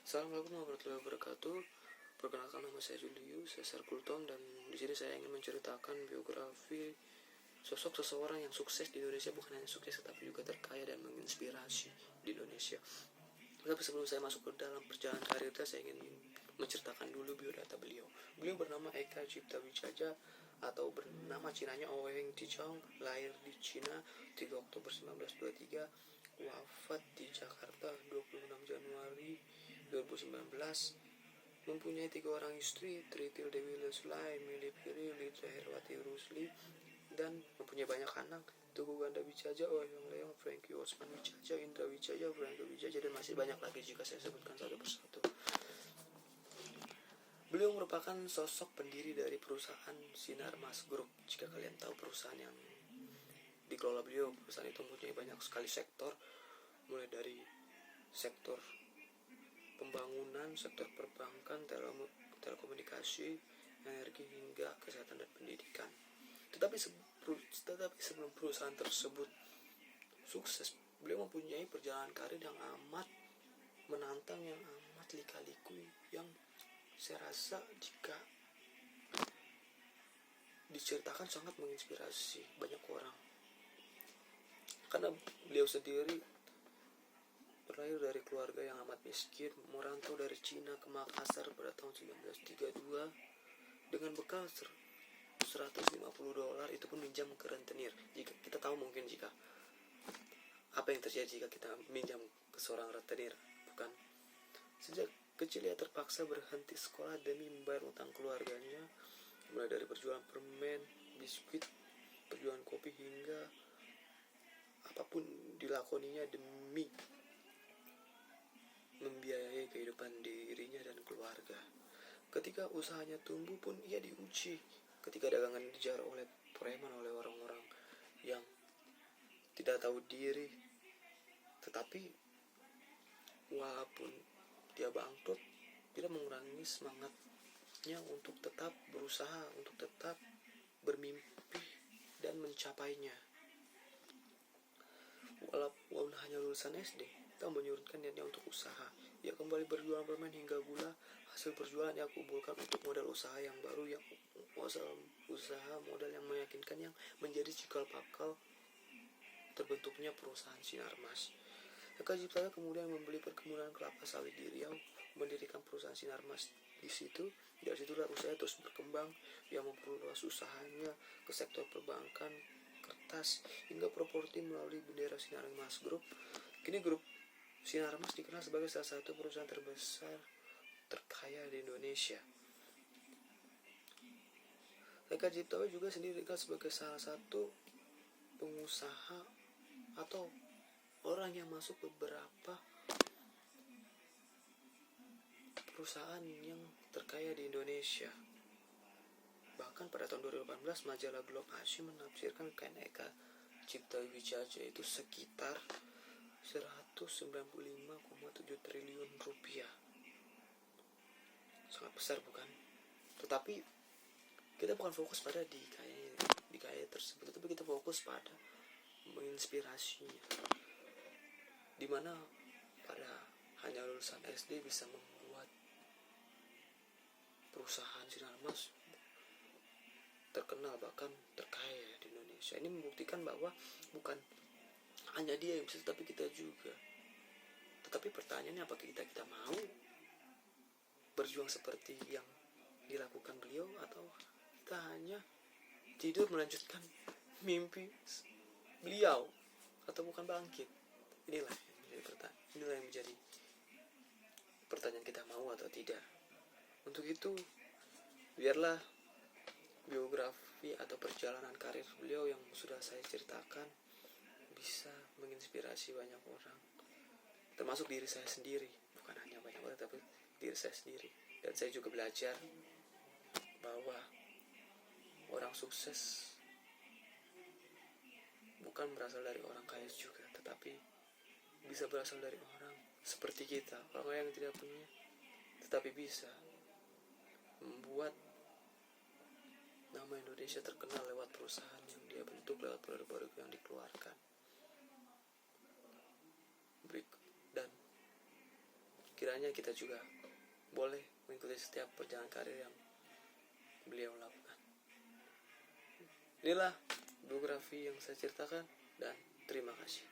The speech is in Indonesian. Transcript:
Assalamualaikum warahmatullahi wabarakatuh. Perkenalkan, nama saya Julius Cesar Kultom, dan di sini saya ingin menceritakan biografi sosok seseorang yang sukses di Indonesia. Bukan hanya sukses tetapi juga terkaya dan menginspirasi di Indonesia. Tapi sebelum saya masuk ke dalam perjalanan karirnya, saya ingin menceritakan dulu biodata beliau. Beliau bernama Eka Cipta Wijaja atau bernama Cinanya Oweng Tichong, lahir di Cina 3 Oktober 1923, wafat di Jakarta 26 Januari 2019. Mempunyai 3 orang istri, Tritil Dewi Leslai, Mili Piri, Litra Herwati Rusli, dan mempunyai banyak anak, Tugu Ganda Wijaja, Oyong Leong, Frankie Osman Wijaja, Indra Wijaja, Frankie Wijaja, dan masih banyak lagi jika saya sebutkan satu persatu. Beliau merupakan sosok pendiri dari perusahaan Sinarmas Group. Jika kalian tahu perusahaan yang dikelola beliau, perusahaan itu mempunyai banyak sekali sektor, mulai dari sektor pembangunan, sektor perbankan, telekomunikasi, energi, hingga kesehatan dan pendidikan. Tetapi sebelum perusahaan tersebut sukses, beliau mempunyai perjalanan karir yang amat menantang, yang amat lika-liku, yang saya rasa jika diceritakan sangat menginspirasi banyak orang. Karena beliau sendiri berlahir dari keluarga yang amat miskin, merantau dari Cina ke Makassar pada tahun 1932 dengan bekal $150, itu pun minjam ke rentenir. Jika kita tahu mungkin jika apa yang terjadi jika kita minjam ke seorang rentenir, bukan? Sejak kecil ia terpaksa berhenti sekolah demi membayar utang keluarganya, mulai dari berjualan permen, biskuit, berjualan kopi, hingga apapun dilakoninya demi membiayai kehidupan dirinya dan keluarga. Ketika usahanya tumbuh pun ia diuji. Ketika dagangan dijar oleh preman, oleh orang-orang yang tidak tahu diri, tetapi walaupun dia bangkrut, tidak mengurangi semangatnya untuk tetap berusaha, untuk tetap bermimpi dan mencapainya. Walaupun hanya lulusan SD, tak menyurutkan niatnya untuk usaha. Ia kembali berjualan permen hingga gula. Hasil berjualan ia kumpulkan untuk modal usaha yang baru, yang usaha modal yang meyakinkan, yang menjadi cikal bakal terbentuknya perusahaan Sinarmas. Eka Cipta kemudian membeli perkebunan kelapa sawit di Riau, mendirikan perusahaan Sinarmas di situ. Dari situlah usaha terus berkembang. Ia memperluas usahanya ke sektor perbankan, kertas, hingga properti melalui bendera Sinarmas Group. Kini grup Sinarmas dikenal sebagai salah satu perusahaan terbesar terkaya di Indonesia. Eka Cipta juga sendiri dikenal sebagai salah satu pengusaha atau orang yang masuk beberapa perusahaan yang terkaya di Indonesia. Bahkan pada tahun 2018 majalah Globe Asia menafsirkan kekayaan Eka Cipta Wijaja itu sekitar 195,7 triliun rupiah. Sangat besar, bukan? Tetapi kita bukan fokus pada dikaya tersebut, tapi kita fokus pada menginspirasinya, dimana pada hanya lulusan SD bisa membuat perusahaan Sinarmas terkenal, bahkan terkaya di Indonesia. Ini membuktikan bahwa bukan hanya dia yang bisa, tapi kita juga. Tetapi pertanyaannya, apakah kita mau berjuang seperti yang dilakukan beliau, atau kita hanya tidur melanjutkan mimpi beliau, atau bukan bangkit? Inilah yang menjadi pertanyaan, kita mau atau tidak. Untuk itu, biarlah biografi atau perjalanan karir beliau yang sudah saya ceritakan bisa menginspirasi banyak orang, termasuk diri saya sendiri. Bukan hanya banyak orang, tapi diri saya sendiri. Dan saya juga belajar bahwa orang sukses bukan berasal dari orang kaya juga, tetapi bisa berasal dari orang seperti kita, orang yang tidak punya tetapi bisa membuat nama Indonesia terkenal lewat perusahaan yang dia bentuk, lewat produk-produk yang dikeluarkan. Dan kiranya kita juga boleh mengikuti setiap perjalanan karir yang beliau lakukan. Inilah biografi yang saya ceritakan, dan terima kasih.